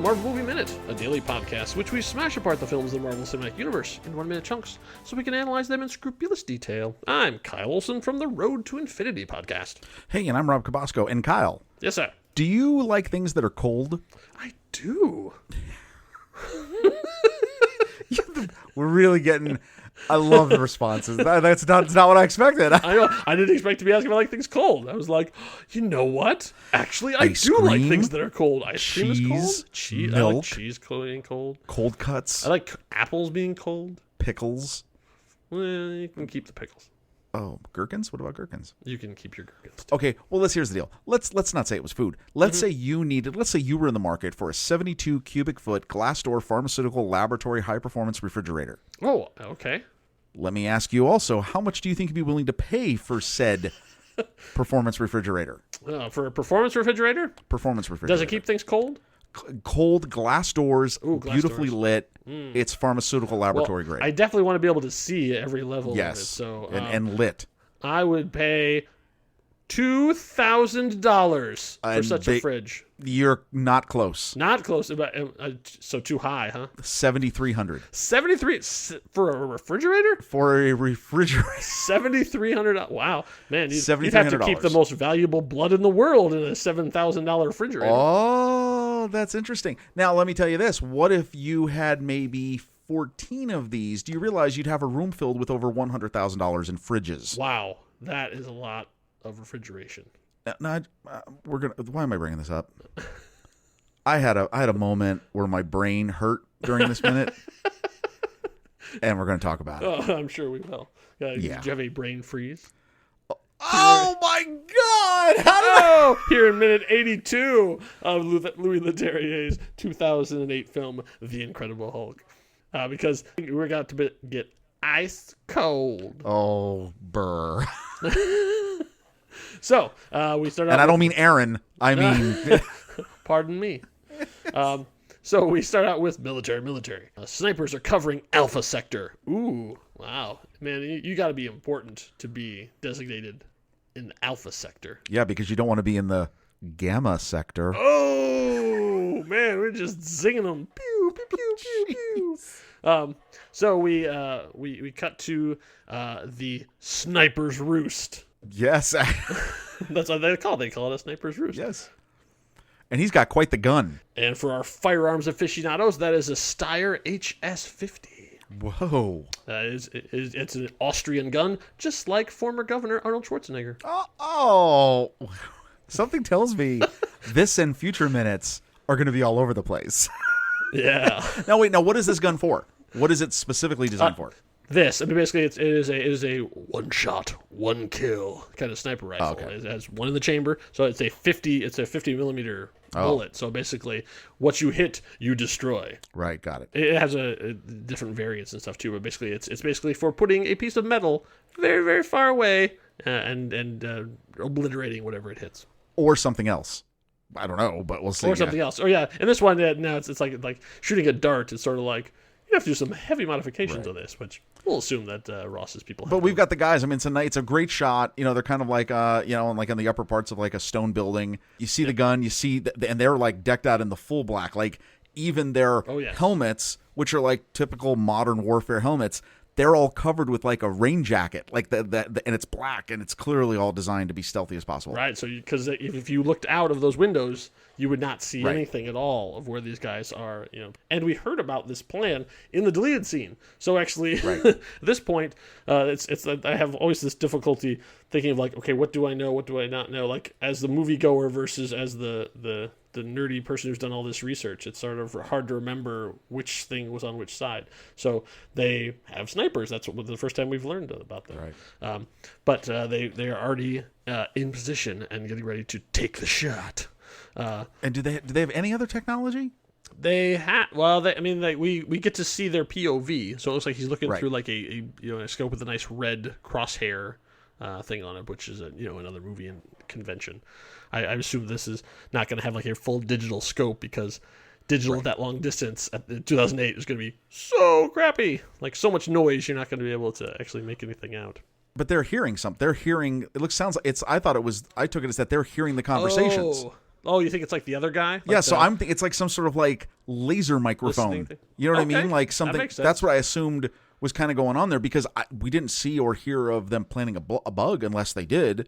the Marvel Movie Minute, a daily podcast which we smash apart the films of the Marvel Cinematic Universe in 1-minute chunks so we can analyze them in scrupulous detail. I'm Kyle Olson from the Road to Infinity podcast. Hey, and I'm Rob Cabasco. And Kyle. Yes, sir. Do you like things that are cold? I do. We're really getting... I love the responses. That's not what I expected. I know. I didn't expect to be asking if I like things cold. I was like, you know what? Actually, I do like things that are cold. Ice cream is cold. Cheese. Milk. I like cheese being cold. Cold cuts. I like apples being cold. Pickles. Well, you can keep the pickles. Oh, gherkins? What about gherkins? You can keep your gherkins too. Okay, well, here's the deal. Let's not say it was food. Let's say you were in the market for a 72 cubic foot glass door pharmaceutical laboratory high performance refrigerator. Oh, okay. Let me ask you also, how much do you think you'd be willing to pay for said performance refrigerator? For a performance refrigerator? Performance refrigerator. Does it keep things cold? Cold glass doors, Glass beautifully doors. lit. It's pharmaceutical laboratory grade. I definitely want to be able to see every level yes. of it. So, and lit. I would pay $2,000 for such a fridge. You're not close. Not close. So too high, huh? $7,300. 73 for a refrigerator? For a refrigerator. $7,300. Wow. Man, you'd have to keep the $7,300. most valuable blood in the world in a $7,000 refrigerator. Oh, that's interesting. Now, let me tell you this. What if you had maybe 14 of these? Do you realize you'd have a room filled with over $100,000 in fridges? Wow. That is a lot of refrigeration. Why am I bringing this up? I had a moment where my brain hurt during this minute, and we're going to talk about it. Oh, I'm sure we will. Yeah. Did you have a brain freeze? Oh my God! Here in minute 82 of Louis Leterrier's 2008 film, The Incredible Hulk, because we got to get ice cold. Oh, burr. So we start out. And I don't mean Aaron. I mean, pardon me. So we start out with military. Snipers are covering Alpha Sector. Ooh, wow, man, you got to be important to be designated in the Alpha Sector. yeah, because you don't want to be in the Gamma Sector. Oh man, we're just zinging them. Pew pew pew pew pew. So we cut to the Sniper's Roost. Yes. That's what they call it. They call it a Sniper's Roost. Yes. And he's got quite the gun. And for our firearms aficionados, that is a Steyr HS-50. Whoa. It's an Austrian gun, just like former Governor Arnold Schwarzenegger. Oh. Something tells me this and future minutes are going to be all over the place. Yeah. Now, wait. Now, what is this gun for? What is it specifically designed for? Basically, it is a one shot, one kill kind of sniper rifle. Oh, okay. It has one in the chamber, so it's a 50 millimeter bullet. So basically, what you hit, you destroy. Right, got it. It has a different variants and stuff too, but basically, it's basically for putting a piece of metal very, very far away and obliterating whatever it hits. Or something else. I don't know, but we'll see. Or something else. Oh yeah, and this one now it's like shooting a dart. It's sort of like you have to do some heavy modifications on this, which we'll assume that Ross's people have. But we've got the guys. I mean, it's a great shot. You know, they're kind of like, like in the upper parts of like a stone building. You see the gun, you see, and they're like decked out in the full black. Like even their helmets, which are like typical modern warfare helmets, they're all covered with like a rain jacket, like and it's black, and it's clearly all designed to be stealthy as possible. Right. So because if you looked out of those windows, you would not see anything at all of where these guys are. You know, and we heard about this plan in the deleted scene. So actually, at this point, it's I have always this difficulty thinking of like, okay, what do I know? What do I not know? Like as the moviegoer versus as the nerdy person who's done all this research, it's sort of hard to remember which thing was on which side. So they have snipers. That's the first time we've learned about them. Right. But they are already in position and getting ready to take the shot. And do they have any other technology? They have. Well, we get to see their POV, so it looks like he's looking through like a scope with a nice red crosshair thing on it, which is another movie and convention. I assume this is not going to have like a full digital scope because digital at that long distance at 2008 is going to be so crappy, like so much noise you're not going to be able to actually make anything out. But they're hearing something. They're hearing. I took it as that they're hearing the conversations. Oh, Oh, you think it's like the other guy? Like yeah, so I'm thinking it's like some sort of like laser microphone. You know what I mean? Like something. That makes sense. That's what I assumed was kind of going on there because we didn't see or hear of them planting a bug unless they did.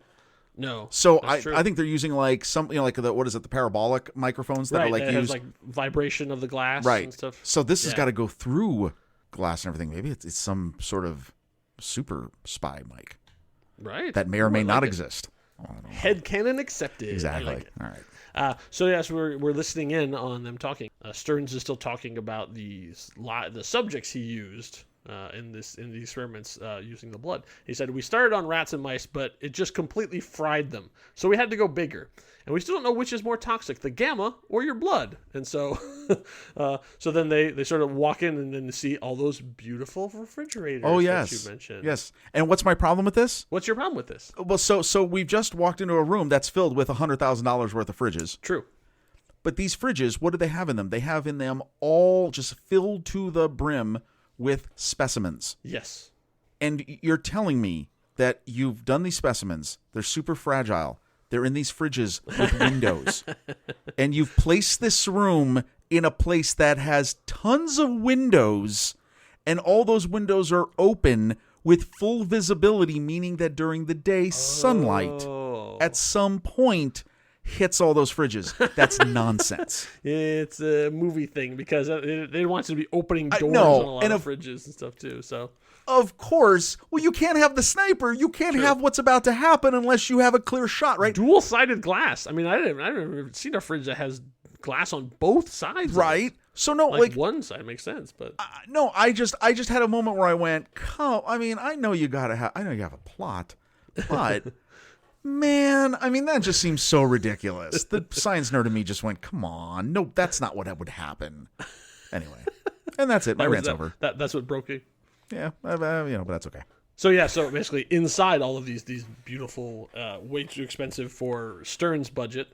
No. So I think they're using like some, like what is it, the parabolic microphones that are like that used, has like vibration of the glass right. and stuff. So this has got to go through glass and everything. Maybe it's some sort of super spy mic, right? That may or may not exist. Headcanon accepted. Exactly. I like it. All right. So yes, we're listening in on them talking. Stearns is still talking about the subjects he used in the experiments using the blood. He said, we started on rats and mice, but it just completely fried them. So we had to go bigger. And we still don't know which is more toxic, the gamma or your blood. And so so then they sort of walk in and then see all those beautiful refrigerators that you mentioned. Yes. And what's my problem with this? What's your problem with this? Well, so we've just walked into a room that's filled with $100,000 worth of fridges. True. But these fridges, what do they have in them? They have in them all just filled to the brim with specimens. Yes. And you're telling me that you've done these specimens. They're super fragile. They're in these fridges with windows. And you've placed this room in a place that has tons of windows, and all those windows are open with full visibility, meaning that during the day, sunlight at some point hits all those fridges. That's nonsense. It's a movie thing because they want you to be opening doors on a lot of fridges and stuff too. So of course, well, you can't have the sniper. You can't have what's about to happen unless you have a clear shot, right? Dual-sided glass. I mean, I've never seen a fridge that has glass on both sides. Right. So no, like one side makes sense, but no, I just had a moment where I went, I mean, I know you have a plot, but. Man, I mean, that just seems so ridiculous. The science nerd in me just went, come on. No, that's not what would happen. Anyway. And that's it. My rant's over. That's what broke you? Yeah, but that's okay. So basically inside all of these beautiful, way too expensive for Stearns' budget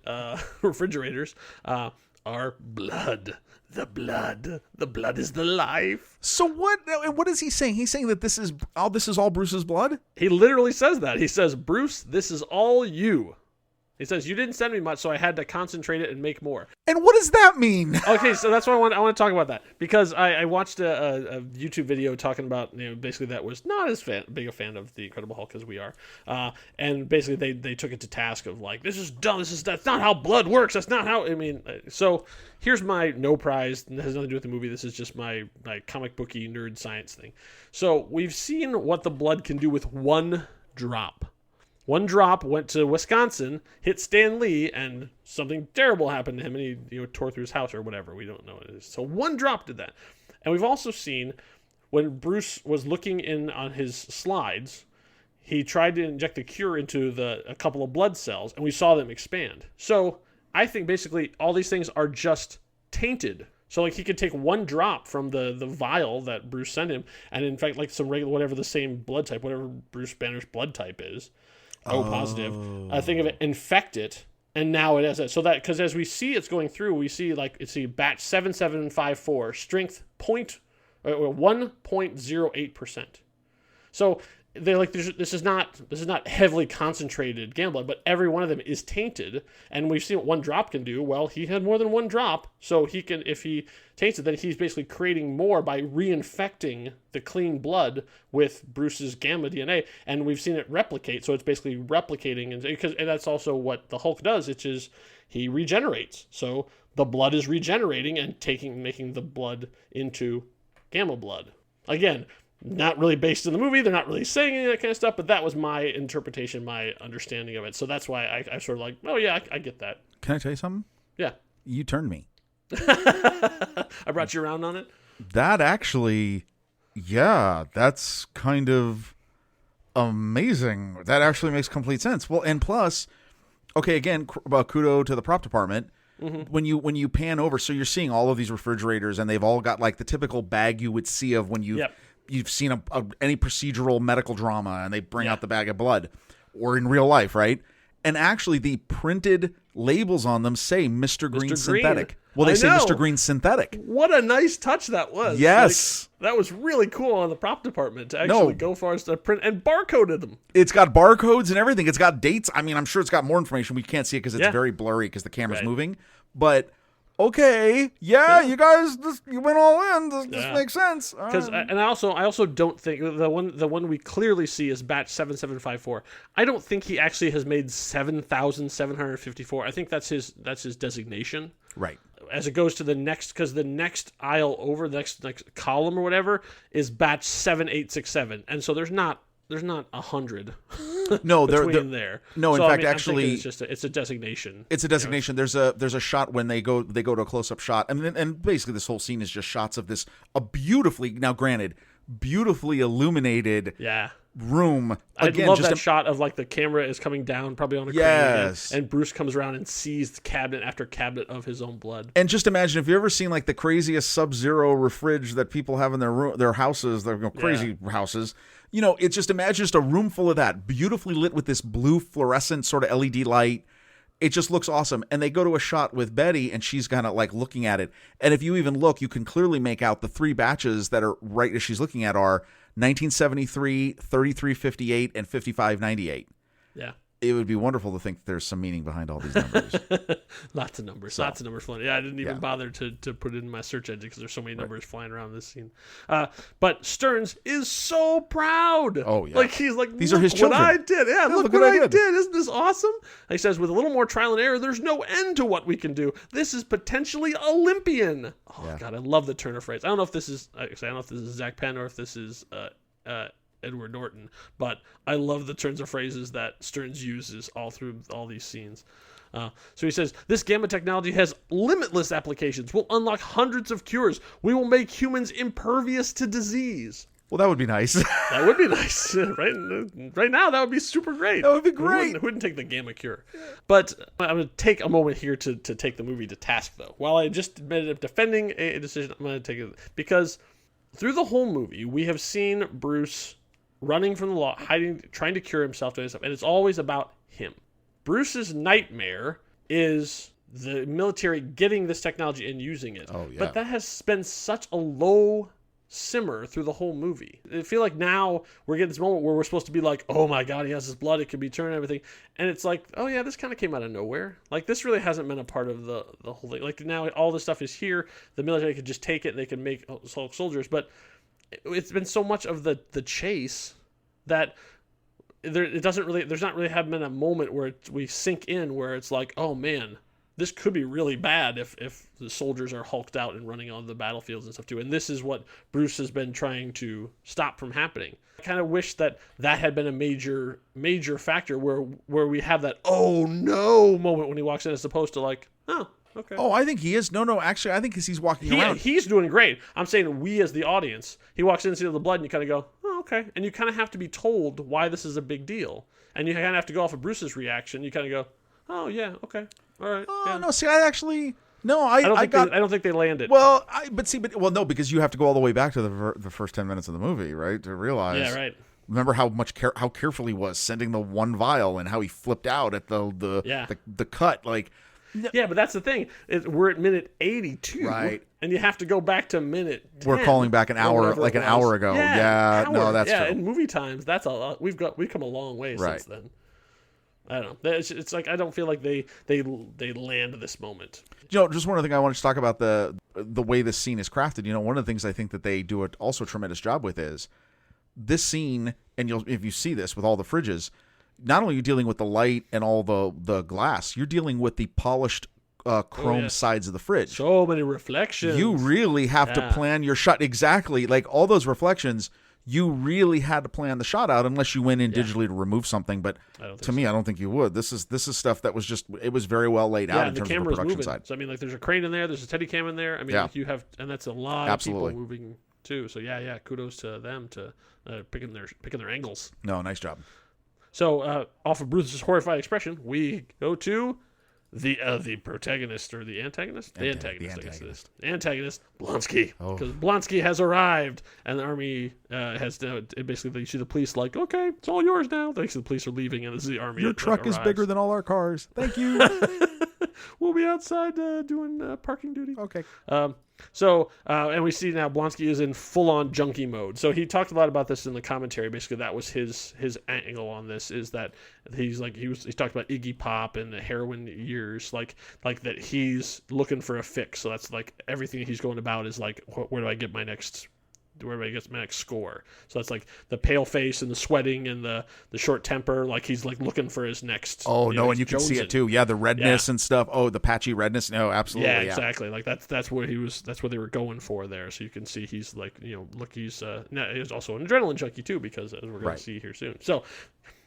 refrigerators are blood. The blood is the life. So what is he saying? He's saying that this is all Bruce's blood? He literally says that. He says, Bruce, this is all you. He says, you didn't send me much, so I had to concentrate it and make more. And what does that mean? Okay, so that's why I want to talk about that. Because I watched a YouTube video talking about, basically that was not as big a fan of the Incredible Hulk as we are. And basically they took it to task of like, this is dumb, that's not how blood works, that's not how, so here's my no prize, and it has nothing to do with the movie, this is just my comic booky nerd science thing. So we've seen what the blood can do with one drop. One drop went to Wisconsin, hit Stan Lee, and something terrible happened to him, and he tore through his house or whatever. We don't know what it is. So one drop did that. And we've also seen when Bruce was looking in on his slides, he tried to inject the cure into a couple of blood cells, and we saw them expand. So I think basically all these things are just tainted. So like he could take one drop from the vial that Bruce sent him, and in fact like some regular, whatever the same blood type, whatever Bruce Banner's blood type is, positive. Think of it, infect it, and now it has that. So that, because as we see it's going through, we see batch 7754, strength 1.08%. So they're like, this is not heavily concentrated gamma blood, but every one of them is tainted, and we've seen what one drop can do. Well, he had more than one drop, so he can, if he taints it, then he's basically creating more by reinfecting the clean blood with Bruce's gamma DNA, and we've seen it replicate. So it's basically replicating, and that's also what the Hulk does. It's just he regenerates. So the blood is regenerating and making the blood into gamma blood again. Not really based in the movie. They're not really saying any of that kind of stuff, but that was my interpretation, my understanding of it. So that's why I sort of like, oh yeah, I get that. Can I tell you something? Yeah. You turned me. I brought you around on it? That actually, yeah, that's kind of amazing. That actually makes complete sense. Well, and plus, okay, again, kudo to the prop department. Mm-hmm. When you pan over, so you're seeing all of these refrigerators, and they've all got like the typical bag you would see of when you've seen any procedural medical drama, and they bring out the bag of blood, or in real life, right? And actually, the printed labels on them say Mr. Green Synthetic. Well, they say Mr. Green's synthetic. What a nice touch that was. Yes. That was really cool on the prop department to actually go far as to print and barcoded them. It's got barcodes and everything. It's got dates. I mean, I'm sure it's got more information. We can't see it because it's very blurry because the camera's moving. But okay, you guys, you went all in. This makes sense. Because and I also don't think the one we clearly see is batch 7754. I don't think he actually has made 7,754. I think that's his designation. Right. As it goes to the next, because the next aisle over, the next column or whatever is batch 7867, and so there's not 100. No, between there. No, in fact, actually, it's a designation. It's a designation. You know? There's a shot when they go to a close up shot, and basically this whole scene is just shots of this beautifully illuminated. Room. Again, I love that shot of like the camera is coming down, probably on a crane again, and Bruce comes around and sees cabinet after cabinet of his own blood. And just imagine if you ever seen like the craziest Sub-Zero refrige that people have in their houses, their crazy houses. You know, it's just imagine just a room full of that, beautifully lit with this blue fluorescent sort of LED light. It just looks awesome. And they go to a shot with Betty, and she's kind of like looking at it. And if you even look, you can clearly make out the three batches that are right as she's looking at are 1973, 3358, and 5598. Yeah. It would be wonderful to think that there's some meaning behind all these numbers. Lots of numbers flying. Yeah, I didn't even bother to put it in my search engine because there's so many numbers flying around this scene. But Stearns is so proud. Oh, yeah. Like, he's like, these are his children. What I did. Yeah, look what I did. Isn't this awesome? He says, with a little more trial and error, there's no end to what we can do. This is potentially Olympian. Oh, God, I love the turn of phrase. I don't know if this is Zach Penn or if this is Edward Norton, but I love the turns of phrases that Stearns uses all through all these scenes. So he says, this gamma technology has limitless applications. We'll unlock hundreds of cures. We will make humans impervious to disease. Well, that would be nice. That would be nice. Right now, that would be super great. That would be great. Who wouldn't take the gamma cure? But I'm going to take a moment here to take the movie to task, though. While I just ended up defending a decision, I'm going to take it because through the whole movie, we have seen Bruce running from the law, hiding, trying to cure himself, and it's always about him. Bruce's nightmare is the military getting this technology and using it. Oh, yeah. But that has been such a low simmer through the whole movie. I feel like now we're getting this moment where we're supposed to be like, oh my God, he has his blood, it could be turned and everything. And it's like, oh yeah, this kind of came out of nowhere. Like, this really hasn't been a part of the whole thing. Like, now all this stuff is here. The military could just take it and they can make soldiers. But it's been so much of the chase that there's not really have been a moment where we sink in where it's like, oh man, this could be really bad if the soldiers are hulked out and running on the battlefields and stuff too. And this is what Bruce has been trying to stop from happening. I kind of wish that had been a major factor where we have that oh no moment when he walks in, as opposed to like, oh, okay. Oh, I think he is. No, actually, I think he's walking around. He's doing great. I'm saying we as the audience, he walks in and sees the blood and you kind of go, oh, okay. And you kind of have to be told why this is a big deal. And you kind of have to go off of Bruce's reaction. You kind of go, oh, yeah, okay. All right. Oh, yeah. No, see, I actually... No, I don't think they landed. Well, no, because you have to go all the way back to the first 10 minutes of the movie, right, to realize. Yeah, right. Remember how careful he was sending the one vial and how he flipped out at the cut, like. Yeah, but that's the thing. We're at minute 82, right? And you have to go back to minute 10. We're calling back an hour ago. Yeah, no, that's true. In movie times, that's a lot. We've come a long way since then. I don't know. It's like I don't feel like they land this moment. You know, just one other thing I wanted to talk about the way this scene is crafted. You know, one of the things I think that they do also a tremendous job with is this scene, and if you see this with all the fridges, not only are you dealing with the light and all the glass, you're dealing with the polished chrome sides of the fridge. So many reflections. You really have to plan your shot exactly. Like all those reflections, you really had to plan the shot out unless you went in digitally to remove something. But to me, I don't think you would. This is stuff that was just, it was very well laid out in terms of the production moving. side. So I mean, like there's a crane in there, there's a Steadicam in there. I mean, like you have, and that's a lot of people moving too. So yeah, kudos to them to picking their angles. No, nice job. So, off of Bruce's horrified expression, we go to the protagonist or the antagonist? The antagonist, Blonsky. Because Blonsky has arrived, and the army has basically, you see the police like, okay, it's all yours now. Thanks to the police are leaving, and this is the army. Your truck is bigger than all our cars. Thank you. We'll be outside doing parking duty. Okay. And we see now Blonsky is in full-on junkie mode. So he talked a lot about this in the commentary. Basically, that was his angle on this, is that he talked about Iggy Pop and the heroin years, like that he's looking for a fix. So that's like everything he's going about is like, where do I get my next score? So that's like the pale face and the sweating and the short temper. Like he's like looking for his next. Oh no, and you can see it too. Yeah, the redness and stuff. Oh, the patchy redness. No, absolutely. Yeah, exactly. Like that's where he was. That's what they were going for there. So you can see he's like, look, he's also an adrenaline junkie too, because as we're going to see here soon. So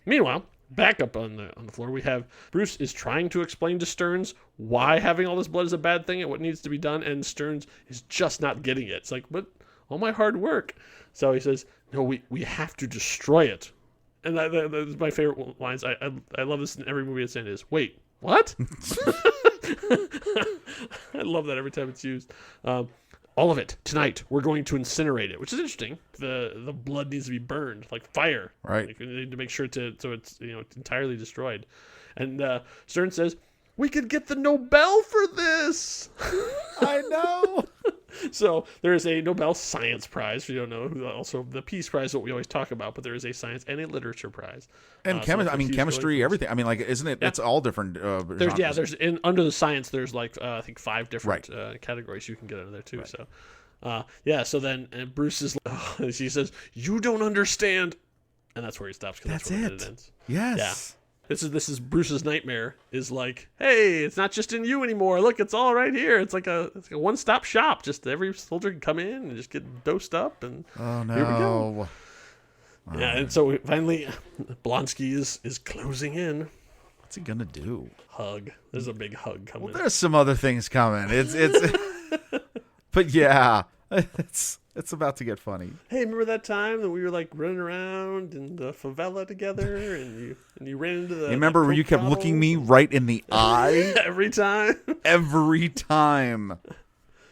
meanwhile, back up on the floor, we have Bruce is trying to explain to Stearns why having all this blood is a bad thing and what needs to be done, and Stearns is just not getting it. It's like, but all my hard work. So he says, no, we have to destroy it. And that's my favorite lines. I love this in every movie it's in is, wait, what? I love that every time it's used. All of it tonight. We're going to incinerate it, which is interesting. The blood needs to be burned like fire. Right. Like, we need to make sure so it's entirely destroyed. And Stearns says, we could get the Nobel for this. I know. So there is a Nobel Science Prize, if you don't know. Also, the Peace Prize is what we always talk about, but there is a Science and a Literature Prize. And chemistry, everything. I mean, like, isn't it? Yeah. It's all different. There's under the science. There's like I think 5 different categories you can get under there too. Right. So so then Bruce is. She says, "You don't understand," and that's where he stops. That's it. It ends. Yes. Yeah. This is Bruce's nightmare. Is like, hey, it's not just in you anymore. Look, it's all right here. It's like a one-stop shop. Just every soldier can come in and just get dosed up, and oh no, here we go. Yeah, and so finally, Blonsky is closing in. What's he gonna do? Hug. There's a big hug coming. Well, there's some other things coming. It's but yeah, it's about to get funny. Hey, remember that time that we were like running around in the favela together, and you ran into the. You remember where you kept looking me right in the eye every time? Every time.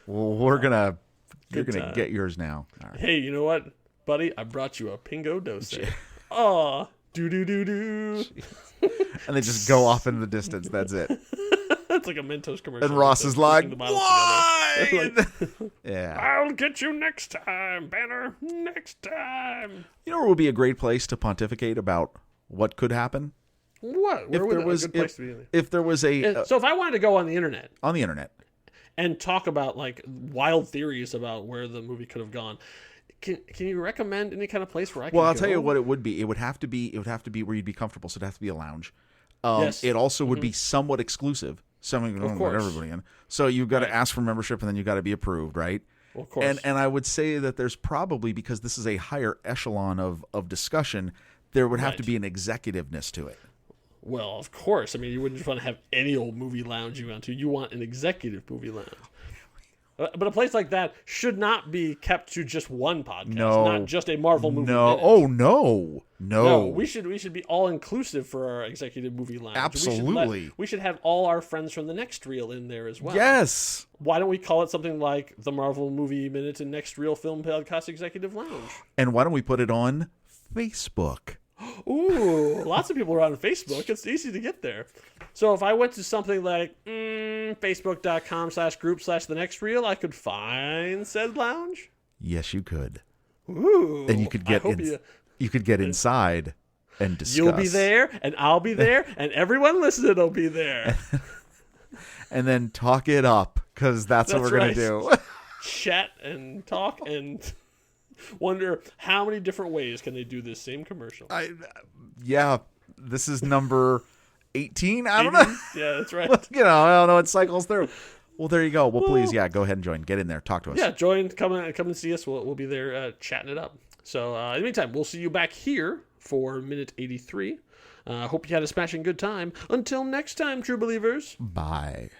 Well, you're gonna get yours now. All right. Hey, you know what, buddy? I brought you a Pingo Dose. Aw, do. And they just go off into the distance. That's it. It's like a Mentos commercial. And Ross is like, why? Yeah. I'll get you next time, Banner. Next time. You know where would be a great place to pontificate about what could happen? What? Where would a good place to be? If there was a... So if I wanted to go on the internet. On the internet. And talk about like wild theories about where the movie could have gone. Can you recommend any kind of place where I can Well, I'll tell you what it would be. It would have to be where you'd be comfortable. So it'd have to be a lounge. Yes. It also would be somewhat exclusive. Something you don't want everybody in. So you've got to ask for membership, and then you've got to be approved, right? Well, of course. And I would say that there's probably, because this is a higher echelon of discussion, there would have to be an executiveness to it. Well, of course. I mean, you wouldn't just want to have any old movie lounge you want to. You want an executive movie lounge. But a place like that should not be kept to just one podcast, not just a Marvel movie. No, no. We should be all inclusive for our executive movie lounge. Absolutely. We should have all our friends from the Next Reel in there as well. Yes. Why don't we call it something like the Marvel Movie Minute and Next Reel Film Podcast Executive Lounge? And why don't we put it on Facebook? Ooh, lots of people are on Facebook. It's easy to get there. So if I went to something like facebook.com/group/the next reel, I could find said lounge? Yes, you could. Ooh. And you could get you could get inside and discuss. You'll be there, and I'll be there, and everyone listening will be there. And then talk it up, because that's what we're going to do. Chat and talk and... wonder how many different ways can they do this same commercial. This is number 18. I don't know. Yeah, that's right. I don't know. It cycles through. Well, there you go. Well, please, go ahead and join. Get in there. Talk to us. Yeah, join. Come and see us. We'll be there chatting it up. So in the meantime, we'll see you back here for minute 83. Hope you had a smashing good time. Until next time, true believers. Bye.